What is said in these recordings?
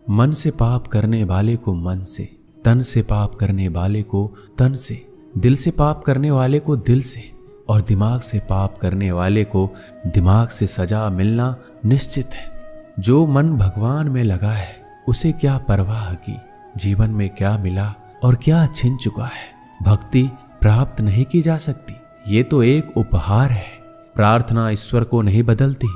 मन से पाप करने वाले को मन से, तन से पाप करने वाले को तन से, दिल से पाप करने वाले को दिल से और दिमाग से पाप करने वाले को दिमाग से सजा मिलना निश्चित है। जो मन भगवान में लगा है उसे क्या परवाह की जीवन में क्या मिला और क्या छिन चुका है। भक्ति प्राप्त नहीं की जा सकती, ये तो एक उपहार है। प्रार्थना ईश्वर को नहीं बदलती,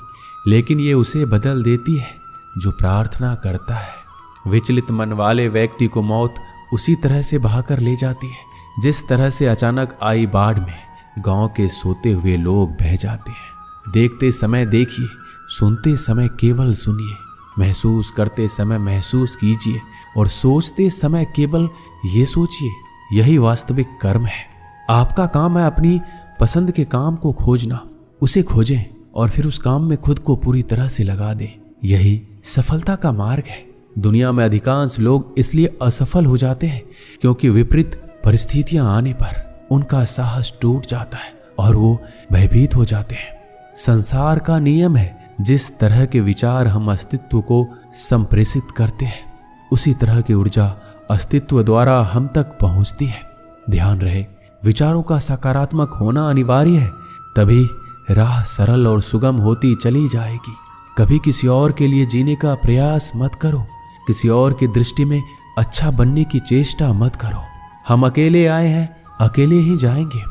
लेकिन ये उसे बदल देती है जो प्रार्थना करता है। विचलित मन वाले व्यक्ति को मौत उसी तरह से बहाकर ले जाती है जिस तरह से अचानक आई बाढ़ में गांव के सोते हुए लोग बह जाते हैं। देखते समय देखिए, सुनते समय केवल सुनिए, महसूस करते समय महसूस कीजिए और सोचते समय केवल ये सोचिए, यही वास्तविक कर्म है। आपका काम है अपनी पसंद के काम को खोजना, उसे खोजें और फिर उस काम में खुद को पूरी तरह से लगा दें। यही सफलता का मार्ग है। दुनिया में अधिकांश लोग इसलिए असफल हो जाते हैं क्योंकि विपरीत परिस्थितियां आने पर उनका साहस टूट जाता है और वो भयभीत हो जाते हैं। संसार का नियम है, जिस तरह के विचार हम अस्तित्व को संप्रेषित करते हैं उसी तरह की ऊर्जा अस्तित्व द्वारा हम तक पहुंचती है। ध्यान रहे, विचारों का सकारात्मक होना अनिवार्य है, तभी राह सरल और सुगम होती चली जाएगी। कभी किसी और के लिए जीने का प्रयास मत करो, किसी और की दृष्टि में अच्छा बनने की चेष्टा मत करो। हम अकेले आए हैं, अकेले ही जाएंगे।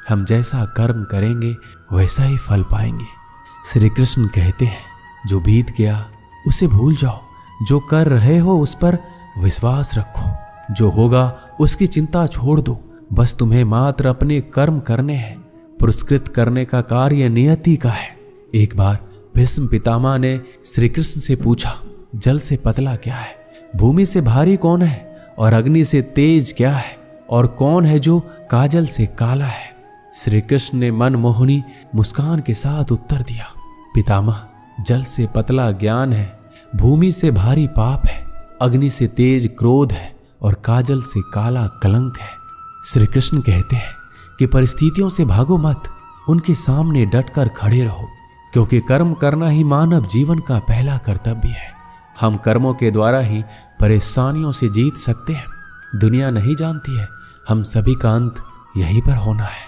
हम जैसा कर्म करेंगे वैसा ही फल पाएंगे। श्री कृष्ण कहते हैं, जो बीत गया उसे भूल जाओ, जो कर रहे हो उस पर विश्वास रखो, जो होगा उसकी चिंता छोड़ दो। बस तुम्हें मात्र अपने कर्म करने हैं, पुरस्कृत करने का कार्य नियति का है। एक बार भीष्म पितामह ने श्री कृष्ण से पूछा, जल से पतला क्या है, भूमि से भारी कौन है और अग्नि से तेज क्या है, और कौन है जो काजल से काला है। श्री कृष्ण ने मनमोहनी मुस्कान के साथ उत्तर दिया, पितामह, जल से पतला ज्ञान है, भूमि से भारी पाप है, अग्नि से तेज क्रोध है और काजल से काला कलंक है। श्री कृष्ण कहते हैं कि परिस्थितियों से भागो मत, उनके सामने डटकर खड़े रहो, क्योंकि कर्म करना ही मानव जीवन का पहला कर्तव्य है। हम कर्मों के द्वारा ही परेशानियों से जीत सकते हैं। दुनिया नहीं जानती है हम सभी का अंत यहीं पर होना है,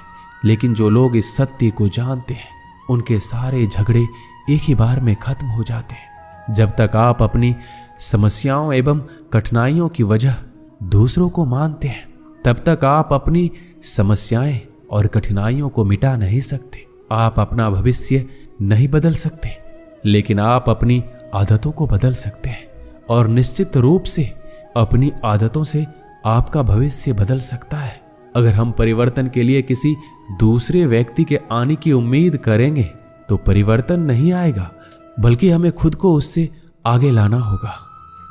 लेकिन जो लोग इस सत्य को जानते हैं उनके सारे झगड़े एक ही बार में खत्म हो जाते हैं। जब तक आप अपनी समस्याओं एवं कठिनाइयों की वजह दूसरों को मानते हैं, तब तक आप अपनी समस्याएं और कठिनाइयों को मिटा नहीं सकते। आप अपना भविष्य नहीं बदल सकते, लेकिन आप अपनी आदतों को बदल सकते हैं, और निश्चित रूप से अपनी आदतों से आपका भविष्य बदल सकता है। अगर हम परिवर्तन के लिए किसी दूसरे व्यक्ति के आने की उम्मीद करेंगे तो परिवर्तन नहीं आएगा, बल्कि हमें खुद को उससे आगे लाना होगा।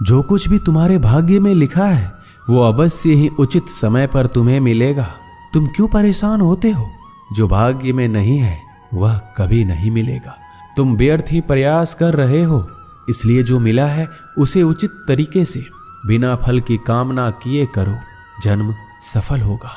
जो कुछ भी तुम्हारे भाग्य में लिखा है वो अवश्य ही उचित समय पर तुम्हें मिलेगा। तुम क्यों परेशान होते हो? जो भाग्य में नहीं है वह कभी नहीं मिलेगा। तुम व्यर्थ ही प्रयास कर रहे हो, इसलिए जो मिला है उसे उचित तरीके से बिना फल की कामना किए करो, जन्म सफल होगा।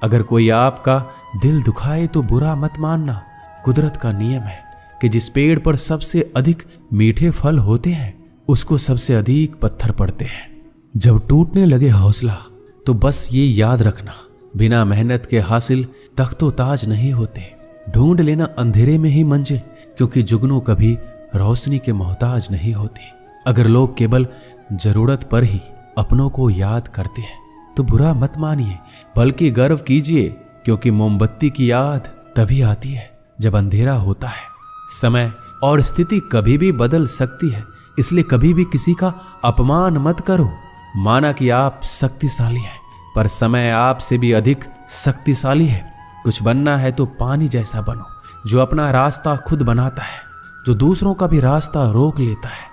अगर कोई आपका दिल दुखाए तो बुरा मत मानना। कुदरत का नियम है कि जिस पेड़ पर सबसे अधिक मीठे फल होते हैं उसको सबसे अधिक पत्थर पड़ते हैं। जब टूटने लगे हौसला तो बस ये याद रखना, बिना मेहनत के हासिल तख्तो ताज नहीं होते। ढूंढ लेना अंधेरे में ही मंजिल, क्योंकि जुगनू कभी रोशनी के मोहताज नहीं होती। अगर लोग केवल जरूरत पर ही अपनों को याद करते हैं तो बुरा मत मानिए, बल्कि गर्व कीजिए, क्योंकि मोमबत्ती की याद तभी आती है जब अंधेरा होता है। समय और स्थिति कभी भी बदल सकती है, इसलिए कभी भी किसी का अपमान मत करो। माना कि आप शक्तिशाली हैं, पर समय आपसे भी अधिक शक्तिशाली है। कुछ बनना है तो पानी जैसा बनो, जो अपना रास्ता खुद बनाता है, जो दूसरों का भी रास्ता रोक लेता है।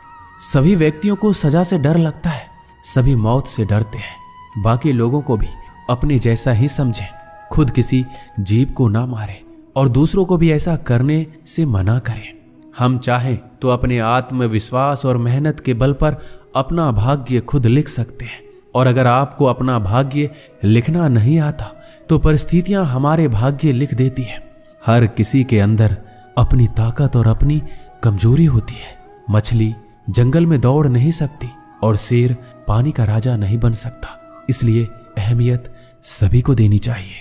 सभी व्यक्तियों को सजा से डर लगता है, सभी मौत से डरते हैं। बाकी लोगों को भी अपने जैसा ही समझें। खुद किसी जीव को ना मारें और दूसरों को भी ऐसा करने से मना करें। हम चाहें तो अपने आत्मविश्वास और मेहनत के बल पर अपना भाग्य खुद लिख सकते हैं। और अगर आपको अपना भाग्य लिखना नहीं आता तो परिस्थितियां हमारे भाग्य लिख देती हैं। हर किसी के अंदर अपनी ताकत और अपनी कमजोरी होती है। मछली जंगल में दौड़ नहीं सकती और शेर पानी का राजा नहीं बन सकता, इसलिए अहमियत सभी को देनी चाहिए।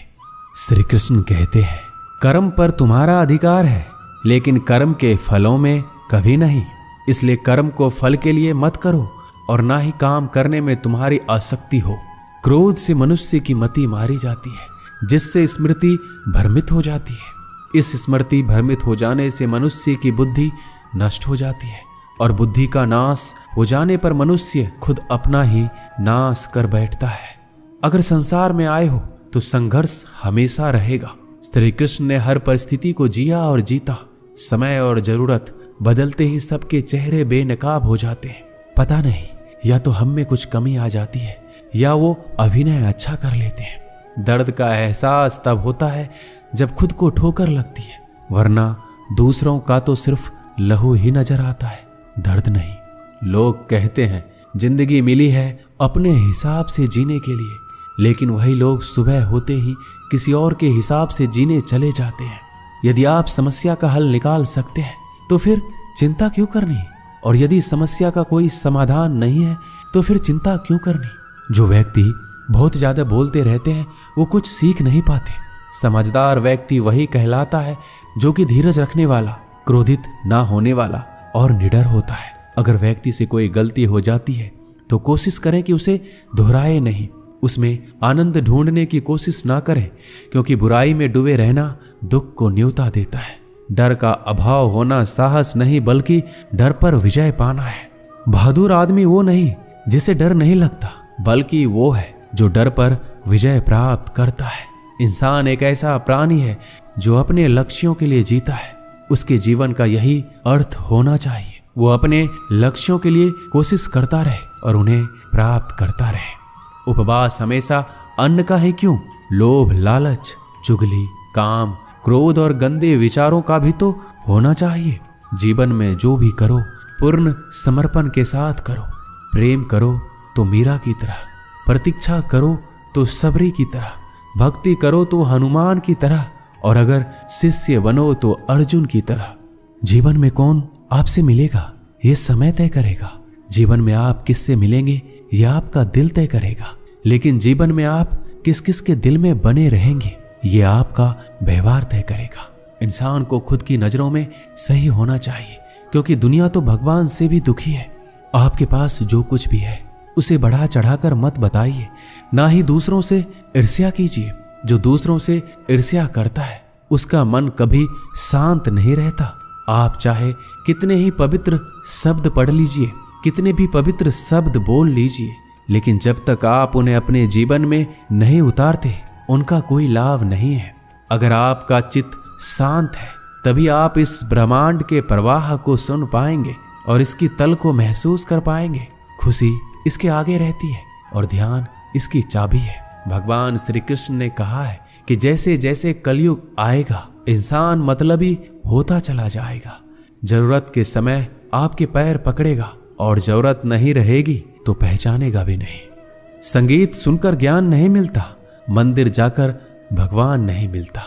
श्री कृष्ण कहते हैं, कर्म पर तुम्हारा अधिकार है, लेकिन कर्म के फलों में कभी नहीं। इसलिए कर्म को फल के लिए मत करो और ना ही काम करने में तुम्हारी आसक्ति हो। क्रोध से मनुष्य की मति मारी जाती है, जिससे स्मृति भ्रमित हो जाती है। इस स्मृति भ्रमित हो जाने से मनुष्य की बुद्धि नष्ट हो जाती है, और बुद्धि का नाश हो जाने पर मनुष्य खुद अपना ही नाश कर बैठता है। अगर संसार में आए हो तो संघर्ष हमेशा रहेगा। श्री कृष्ण ने हर परिस्थिति को जिया और जीता। समय और जरूरत बदलते ही सबके चेहरे बेनकाब हो जाते हैं। पता नहीं, या तो हम में कुछ कमी आ जाती है या वो अभिनय अच्छा कर लेते हैं। दर्द का एहसास तब होता है जब खुद को ठोकर लगती है, वरना दूसरों का तो सिर्फ लहू ही नजर आता है, दर्द नहीं। लोग कहते हैं जिंदगी मिली है अपने हिसाब से जीने के लिए, लेकिन वही लोग सुबह होते ही किसी और के हिसाब से जीने चले जाते हैं। यदि आप समस्या का हल निकाल सकते हैं तो फिर चिंता क्यों करनी, और यदि समस्या का कोई समाधान नहीं है तो फिर चिंता क्यों करनी। जो व्यक्ति बहुत ज्यादा बोलते रहते हैं वो कुछ सीख नहीं पाते। समझदार व्यक्ति वही कहलाता है जो कि धीरज रखने वाला, क्रोधित ना होने वाला और निडर होता है। अगर व्यक्ति से कोई गलती हो जाती है तो कोशिश करें कि उसे दोहराए नहीं, उसमें आनंद ढूंढने की कोशिश ना करें, क्योंकि बुराई में डूबे रहना दुख को न्योता देता है। डर का अभाव होना साहस नहीं बल्कि डर पर विजय पाना है। बहादुर आदमी वो नहीं जिसे डर नहीं लगता, बल्कि वो है जो डर पर विजय प्राप्त करता है। इंसान एक ऐसा प्राणी है जो अपने लक्ष्यों के लिए जीता है। उसके जीवन का यही अर्थ होना चाहिए। वो अपने लक्ष्यों के लिए कोशिश करता रहे और उन्हें प्राप्त करता रहे। उपवास हमेशा अन्न का ही क्यों, लोभ, लालच, चुगली, काम, क्रोध और गंदे विचारों का भी तो होना चाहिए। जीवन में जो भी करो पूर्ण समर्पण के साथ करो। प्रेम करो तो मीरा की तरह, प्रतीक्षा करो तो सबरी की तरह, भक्ति करो तो हनुमान की तरह, और अगर शिष्य बनो तो अर्जुन की तरह। जीवन में कौन आपसे मिलेगा ये समय तय करेगा। जीवन में आप किससे मिलेंगे ये आपका दिल तय करेगा। लेकिन जीवन में आप किस किस के दिल में बने रहेंगे ये आपका व्यवहार तय करेगा। इंसान को खुद की नजरों में सही होना चाहिए, क्योंकि दुनिया तो भगवान से भी दुखी है। आपके पास जो कुछ भी है उसे बढ़ा चढ़ाकर मत बताइए, ना ही दूसरों से ईर्ष्या कीजिए। जो दूसरों से ईर्ष्या करता है उसका मन कभी शांत नहीं रहता। आप चाहे कितने ही पवित्र शब्द पढ़ लीजिए, कितने भी पवित्र शब्द बोल लीजिए, लेकिन जब तक आप उन्हें अपने जीवन में नहीं उतारते उनका कोई लाभ नहीं है। अगर आपका चित्त शांत है तभी आप इस ब्रह्मांड के प्रवाह को सुन पाएंगे और इसकी तल को महसूस कर पाएंगे। खुशी इसके आगे रहती है और ध्यान इसकी चाबी है। भगवान श्री कृष्ण ने कहा है कि जैसे जैसे कलयुग आएगा इंसान मतलबी होता चला जाएगा। जरूरत के समय आपके पैर पकड़ेगा और जरूरत नहीं रहेगी तो पहचानेगा भी नहीं। संगीत सुनकर ज्ञान नहीं मिलता, मंदिर जाकर भगवान नहीं मिलता।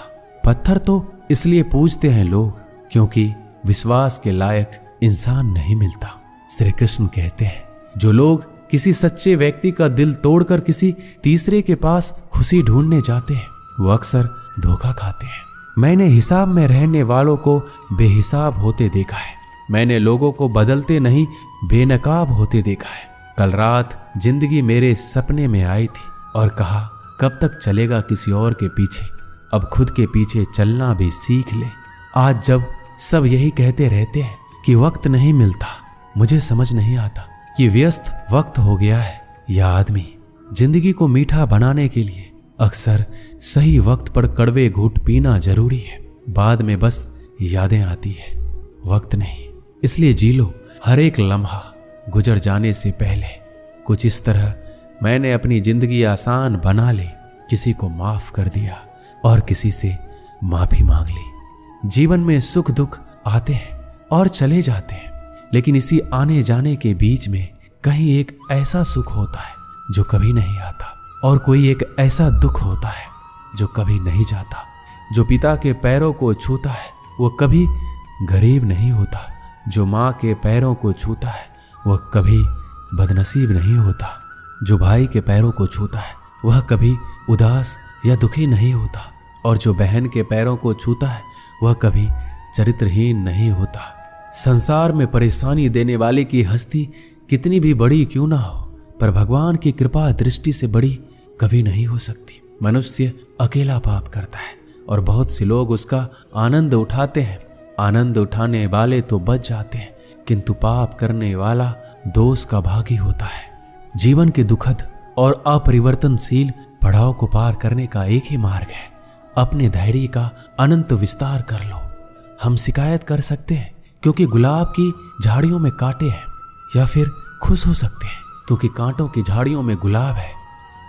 पत्थर तो इसलिए पूजते हैं लोग क्योंकि विश्वास के लायक इंसान नहीं मिलता। श्री कृष्ण कहते हैं जो लोग किसी सच्चे व्यक्ति का दिल तोड़कर किसी तीसरे के पास खुशी ढूंढने जाते हैं वो अक्सर धोखा खाते हैं। मैंने हिसाब में रहने वालों को बेहिसाब होते देखा है। मैंने लोगों को बदलते नहीं बेनकाब होते देखा है। कल रात जिंदगी मेरे सपने में आई थी और कहा कब तक चलेगा किसी और के पीछे, अब खुद के पीछे चलना भी सीख ले। आज जब सब यही कहते रहते हैं कि वक्त नहीं मिलता, मुझे समझ नहीं आता कि व्यस्त वक्त हो गया है या आदमी जिंदगी को मीठा बनाने के लिए अक्सर सही वक्त पर कड़वे घूंट पीना जरूरी है। बाद में बस यादें आती है, वक्त नहीं। इसलिए जी लो हर एक लम्हा गुजर जाने से पहले। कुछ इस तरह मैंने अपनी जिंदगी आसान बना ली, किसी को माफ कर दिया और किसी से माफी मांग ली। जीवन में सुख दुख आते हैं और चले जाते हैं, लेकिन इसी आने जाने के बीच में कहीं एक ऐसा सुख होता है जो कभी नहीं आता और कोई एक ऐसा दुख होता है जो कभी नहीं जाता। जो पिता के पैरों को छूता है वो कभी गरीब नहीं होता। जो माँ के पैरों को छूता है वह कभी बदनसीब नहीं होता। जो भाई के पैरों को छूता है वह कभी उदास या दुखी नहीं होता, और जो बहन के पैरों को छूता है वह कभी चरित्रहीन नहीं होता। संसार में परेशानी देने वाले की हस्ती कितनी भी बड़ी क्यों ना हो, पर भगवान की कृपा दृष्टि से बड़ी कभी नहीं हो सकती। मनुष्य अकेला पाप करता है और बहुत से लोग उसका आनंद उठाते हैं। आनंद उठाने वाले तो बच जाते हैं, किंतु पाप करने वाला दोष का भागी होता है। जीवन के दुखद और अपरिवर्तनशील पड़ाव को पार करने का एक ही मार्ग है, अपने धैर्य का अनंत विस्तार कर लो। हम शिकायत कर सकते हैं क्योंकि गुलाब की झाड़ियों में कांटे हैं, या फिर खुश हो सकते हैं क्योंकि कांटों की झाड़ियों में गुलाब है।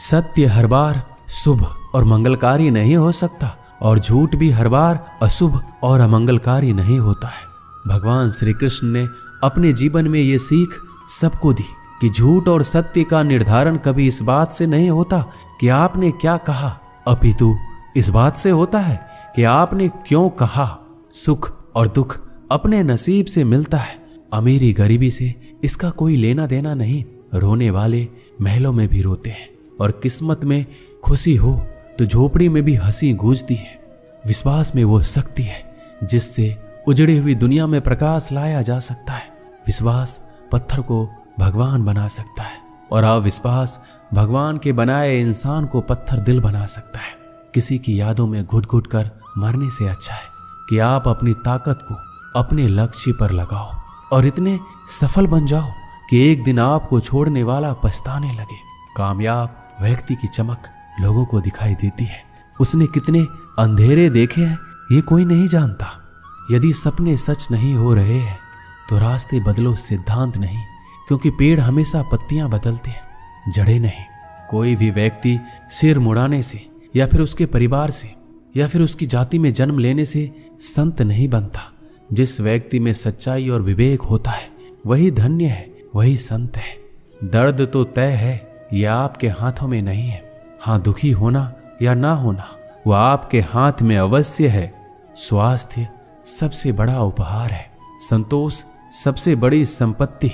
सत्य हर बार शुभ और मंगलकारी नहीं हो सकता, और झूठ भी हर बार अशुभ और अमंगलकारी नहीं होता है। भगवान श्री कृष्ण ने अपने जीवन में ये सीख सबको दी कि झूठ और सत्य का निर्धारण कभी इस बात से नहीं होता कि आपने क्या कहा, अपितु इस बात से होता है कि आपने क्यों कहा। सुख और दुख अपने नसीब से मिलता है, अमीरी गरीबी से इसका कोई लेना देना नहीं। रोने वाले महलों में भी रोते हैं, और किस्मत में खुशी हो तो झोपड़ी में भी हंसी गूंजती है। विश्वास में वो शक्ति है जिससे उजड़ी हुई दुनिया में प्रकाश लाया जा सकता है। विश्वास पत्थर को भगवान बना सकता है, और अविश्वास भगवान के बनाए इंसान को पत्थर दिल बना सकता है। किसी की यादों में घुट घुट कर मरने से अच्छा है कि आप अपनी ताकत को अपने लक्ष्य पर लगाओ और इतने सफल बन जाओ कि एक दिन आपको छोड़ने वाला पछताने लगे। कामयाब व्यक्ति की चमक लोगों को दिखाई देती है। उसने कितने अंधेरे देखे हैं ये कोई नहीं जानता। यदि सपने सच नहीं हो रहे हैं तो रास्ते बदलो, सिद्धांत नहीं, क्योंकि पेड़ हमेशा पत्तियां बदलते हैं, जड़ें नहीं। कोई भी व्यक्ति सिर मुड़ाने से या फिर उसके परिवार से या फिर उसकी जाति में जन्म लेने से संत नहीं बनता। जिस व्यक्ति में सच्चाई और विवेक होता है वही धन्य है, वही संत है। दर्द तो तय है, यह आपके हाथों में नहीं है। हाँ, दुखी होना या ना होना वो आपके हाथ में अवश्य है। स्वास्थ्य सबसे बड़ा उपहार है, संतोष सबसे बड़ी संपत्ति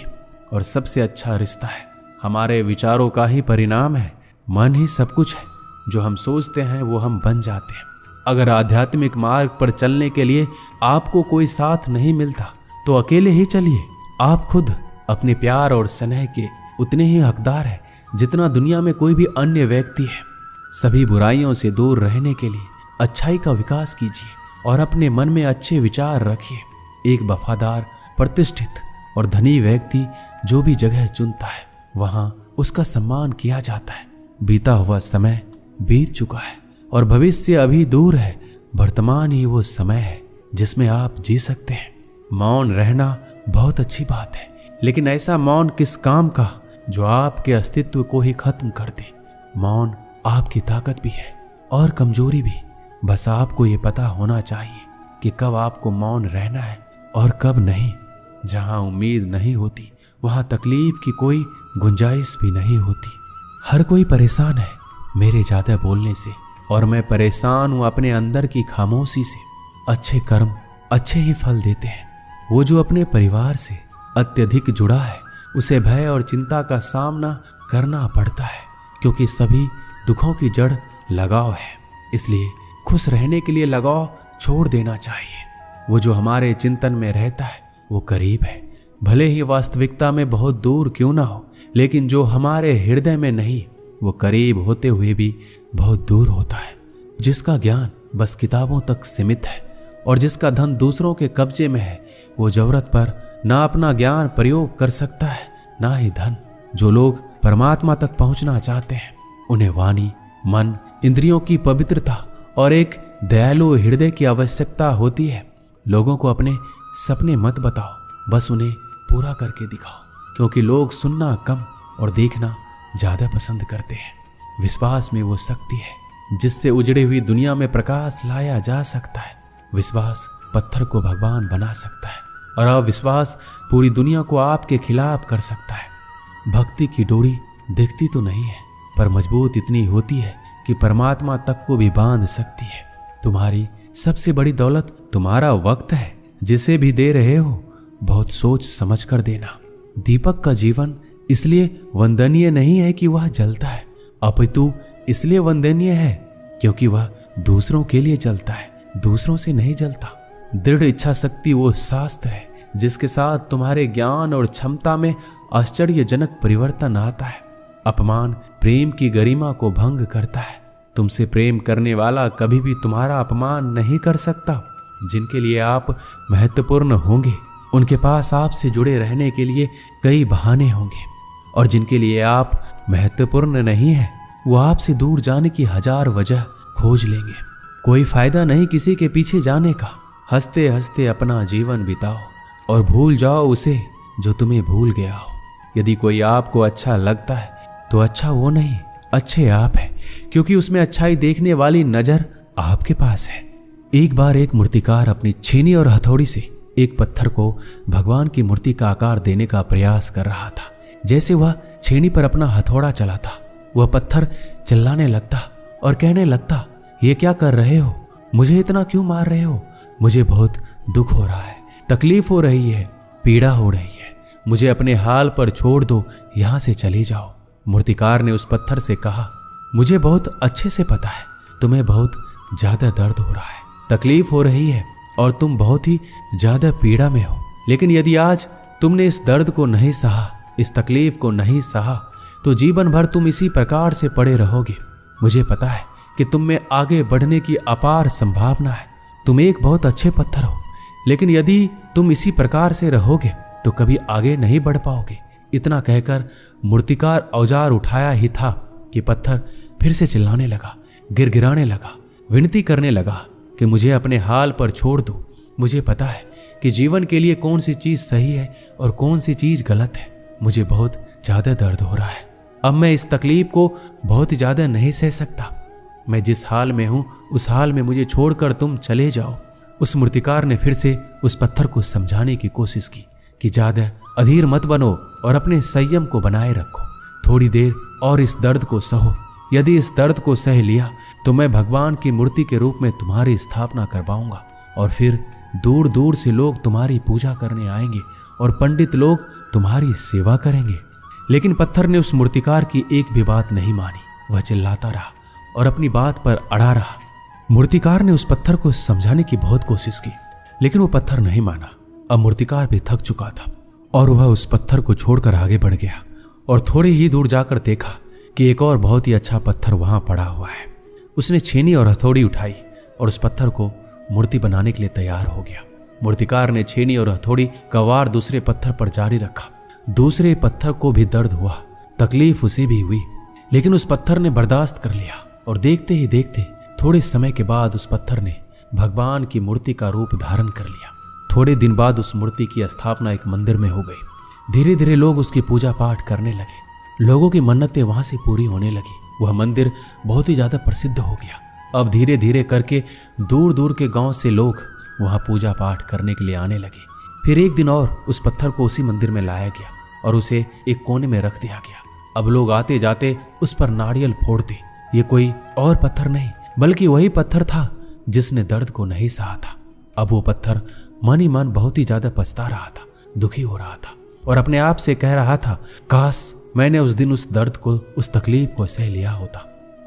और सबसे अच्छा रिश्ता है। हमारे विचारों का ही परिणाम है। मन ही सब कुछ है, जो हम सोचते हैं वो हम बन जाते हैं। अगर आध्यात्मिक मार्ग पर चलने के लिए आपको कोई साथ नहीं मिलता तो अकेले ही चलिए। आप खुद अपने प्यार और स्नेह के उतने ही हकदार हैं जितना दुनिया में कोई भी अन्य व्यक्ति है। सभी बुराइयों से दूर रहने के लिए अच्छाई का विकास कीजिए और अपने मन में अच्छे विचार रखिए। एक वफादार, प्रतिष्ठित और धनी व्यक्ति जो भी जगह चुनता है वहां उसका सम्मान किया जाता है। बीता हुआ समय बीत चुका है और भविष्य अभी दूर है। वर्तमान ही वो समय है जिसमें आप जी सकते हैं। मौन रहना बहुत अच्छी बात है, लेकिन ऐसा मौन किस काम का जो आपके अस्तित्व को ही खत्म कर दे। मौन आपकी ताकत भी है और कमजोरी भी। बस आपको ये पता होना चाहिए कि कब आपको मौन रहना है और कब नहीं। जहां उम्मीद नहीं होती वहां तकलीफ की कोई गुंजाइश भी नहीं होती। हर कोई परेशान है मेरे ज्यादा बोलने से, और मैं परेशान हूं अपने अंदर की खामोशी से। अच्छे कर्म अच्छे ही फल देते हैं। वो जो अपने परिवार से अत्यधिक जुड़ा है उसे भय और चिंता का सामना करना पड़ता है, क्योंकि सभी दुखों की जड़ लगाव है। इसलिए खुश रहने के लिए लगाव छोड़ देना चाहिए। वो जो हमारे चिंतन में रहता है वो करीब है, भले ही वास्तविकता में बहुत दूर क्यों ना हो, लेकिन जो हमारे हृदय में नहीं वो करीब होते हुए भी बहुत दूर होता है। जिसका ज्ञान बस किताबों तक सीमित है और जिसका धन दूसरों के कब्जे में है, वो जरूरत पर ना अपना ज्ञान प्रयोग कर सकता है ना ही धन। जो लोग परमात्मा तक पहुंचना चाहते हैं उन्हें वाणी, मन, इंद्रियों की पवित्रता और एक दयालु हृदय की आवश्यकता होती है। लोगों को अपने सपने मत बताओ, बस उन्हें पूरा करके दिखाओ, क्योंकि लोग सुनना कम और देखना ज्यादा पसंद करते हैं। विश्वास में वो शक्ति है जिससे उजड़ी हुई दुनिया में प्रकाश लाया जा सकता है। विश्वास पत्थर को भगवान बना सकता है और अविश्वास पूरी दुनिया को आपके खिलाफ कर सकता है। भक्ति की डोरी दिखती तो नहीं है, पर मजबूत इतनी होती है कि परमात्मा तक को भी बांध सकती है। तुम्हारी सबसे बड़ी दौलत तुम्हारा वक्त है। जिसे भी दे रहे हो बहुत सोच समझ कर देना। दीपक का जीवन इसलिए वंदनीय नहीं है कि वह जलता है, अपितु इसलिए वंदनीय है क्योंकि वह दूसरों के लिए जलता है, दूसरों से नहीं जलता। दृढ़ इच्छा शक्ति वो शास्त्र है जिसके साथ तुम्हारे ज्ञान और क्षमता में आश्चर्यजनक परिवर्तन आता है। अपमान प्रेम की गरिमा को भंग करता है। तुमसे प्रेम करने वाला कभी भी तुम्हारा अपमान नहीं कर सकता। जिनके लिए आप महत्वपूर्ण होंगे उनके पास आपसे जुड़े रहने के लिए कई बहाने होंगे, और जिनके लिए आप महत्वपूर्ण नहीं हैं वो आपसे दूर जाने की 1000 वजह खोज लेंगे। कोई फायदा नहीं किसी के पीछे जाने का। हंसते हंसते अपना जीवन बिताओ और भूल जाओ उसे जो तुम्हें भूल गया हो। यदि कोई आपको अच्छा लगता है तो अच्छा वो नहीं, अच्छे आप हैं, क्योंकि उसमें अच्छाई देखने वाली नजर आपके पास है। एक बार एक मूर्तिकार अपनी छेनी और हथौड़ी से एक पत्थर को भगवान की मूर्ति का आकार देने का प्रयास कर रहा था। जैसे वह छेनी पर अपना हथौड़ा चलाता, वह पत्थर चिल्लाने लगता और कहने लगता, ये क्या कर रहे हो? मुझे इतना क्यों मार रहे हो? मुझे बहुत दुख हो रहा है, तकलीफ हो रही है, पीड़ा हो रही है। मुझे अपने हाल पर छोड़ दो, यहां से चले जाओ। मूर्तिकार ने उस पत्थर से कहा, मुझे बहुत अच्छे से पता है तुम्हें बहुत ज्यादा दर्द हो रहा है, तकलीफ हो रही है और तुम बहुत ही ज्यादा पीड़ा में हो। लेकिन यदि आज तुमने इस दर्द को नहीं सहा, इस तकलीफ को नहीं सहा, तो जीवन भर तुम इसी प्रकार से पड़े रहोगे। मुझे पता है कि तुम में आगे बढ़ने की अपार संभावना है। तुम एक बहुत अच्छे पत्थर हो, लेकिन यदि तुम इसी प्रकार से रहोगे तो कभी आगे नहीं बढ़ पाओगे। इतना कहकर मूर्तिकार औजार उठाया ही था कि पत्थर फिर से चिल्लाने लगा, गिड़गिड़ाने लगा, विनती करने लगा कि मुझे अपने हाल पर छोड़ दो। मुझे पता है कि जीवन के लिए कौन सी चीज सही है और कौन सी चीज गलत है। मुझे बहुत ज्यादा दर्द हो रहा है, अब मैं इस तकलीफ को बहुत ही ज्यादा नहीं सह सकता। मैं जिस हाल में हूं उस हाल में मुझे छोड़कर तुम चले जाओ। उस मूर्तिकार ने फिर से उस पत्थर को समझाने की कोशिश की कि ज्यादा अधीर मत बनो और अपने संयम को बनाए रखो। थोड़ी देर और इस दर्द को सहो। यदि इस दर्द को सह लिया तो मैं भगवान की मूर्ति के रूप में तुम्हारी स्थापना करवाऊंगा, और फिर दूर दूर से लोग तुम्हारी पूजा करने आएंगे और पंडित लोग तुम्हारी सेवा करेंगे। लेकिन पत्थर ने उस मूर्तिकार की एक भी बात नहीं मानी। वह चिल्लाता रहा और अपनी बात पर अड़ा रहा। मूर्तिकार ने उस पत्थर को समझाने की बहुत कोशिश की, लेकिन वो पत्थर नहीं माना। अब मूर्तिकार भी थक चुका था और वह उस पत्थर को छोड़कर आगे बढ़ गया और थोड़ी ही दूर जाकर देखा कि एक और बहुत ही अच्छा पत्थर वहां पड़ा हुआ है। उसने छेनी और हथौड़ी उठाई और उस पत्थर को मूर्ति बनाने के लिए तैयार हो गया। मूर्तिकार ने छेनी और हथौड़ी का वार दूसरे पत्थर पर जारी रखा। दूसरे पत्थर को भी दर्द हुआ, तकलीफ उसे भी हुई, लेकिन उस पत्थर ने बर्दाश्त कर लिया और देखते ही देखते थोड़े समय के बाद उस पत्थर ने भगवान की मूर्ति का रूप धारण कर लिया। थोड़े दिन बाद उस मूर्ति की स्थापना एक मंदिर में हो गई। धीरे धीरे लोग उसकी पूजा पाठ करने लगे। लोगों की मन्नतें वहां से पूरी होने लगी। वह मंदिर बहुत ही ज्यादा प्रसिद्ध हो गया। अब धीरे धीरे करके दूर दूर के गांव से लोग वहां पूजा पाठ करने के लिए आने लगे। फिर एक दिन और उस पत्थर को उसी मंदिर में लाया गया और उसे एक कोने में रख दिया गया। अब लोग आते जाते उस पर नारियल फोड़ते। ये कोई और पत्थर नहीं बल्कि वही पत्थर था जिसने दर्द को नहीं सहा था। अब वो पत्थर मन ही मन बहुत ही ज्यादा पछता रहा था, दुखी हो रहा था और अपने आप से कह रहा था, काश मैंने उस दिन उस दर्द को, उस तकलीफ को सह लिया होता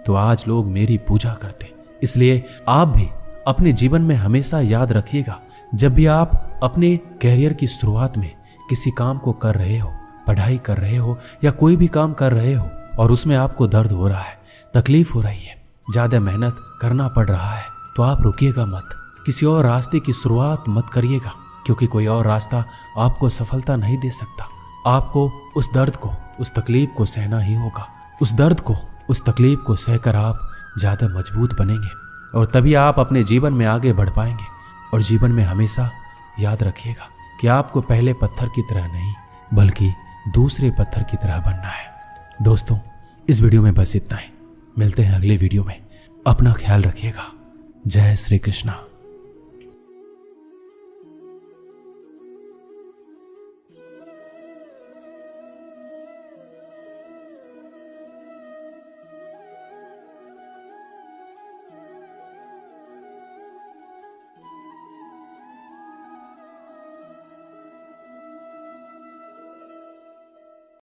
तो आज लोग मेरी पूजा करते। इसलिए आप भी अपने जीवन में हमेशा याद रखिएगा, जब भी आप अपने कैरियर की शुरुआत में किसी काम को कर रहे हो, पढ़ाई कर रहे हो या कोई भी काम कर रहे हो और उसमें आपको दर्द हो रहा है, तकलीफ हो रही है, ज्यादा मेहनत करना पड़ रहा है, तो आप रुकिएगा मत, किसी और रास्ते की शुरुआत मत करिएगा, क्योंकि कोई और रास्ता आपको सफलता नहीं दे सकता। आपको उस दर्द को, उस तकलीफ को सहना ही होगा। उस दर्द को, उस तकलीफ को सहकर आप ज्यादा मजबूत बनेंगे और तभी आप अपने जीवन में आगे बढ़ पाएंगे। और जीवन में हमेशा याद रखिएगा कि आपको पहले पत्थर की तरह नहीं बल्कि दूसरे पत्थर की तरह बनना है। दोस्तों, इस वीडियो में बस इतना ही। मिलते हैं अगले वीडियो में। अपना ख्याल रखिएगा। जय श्री कृष्णा।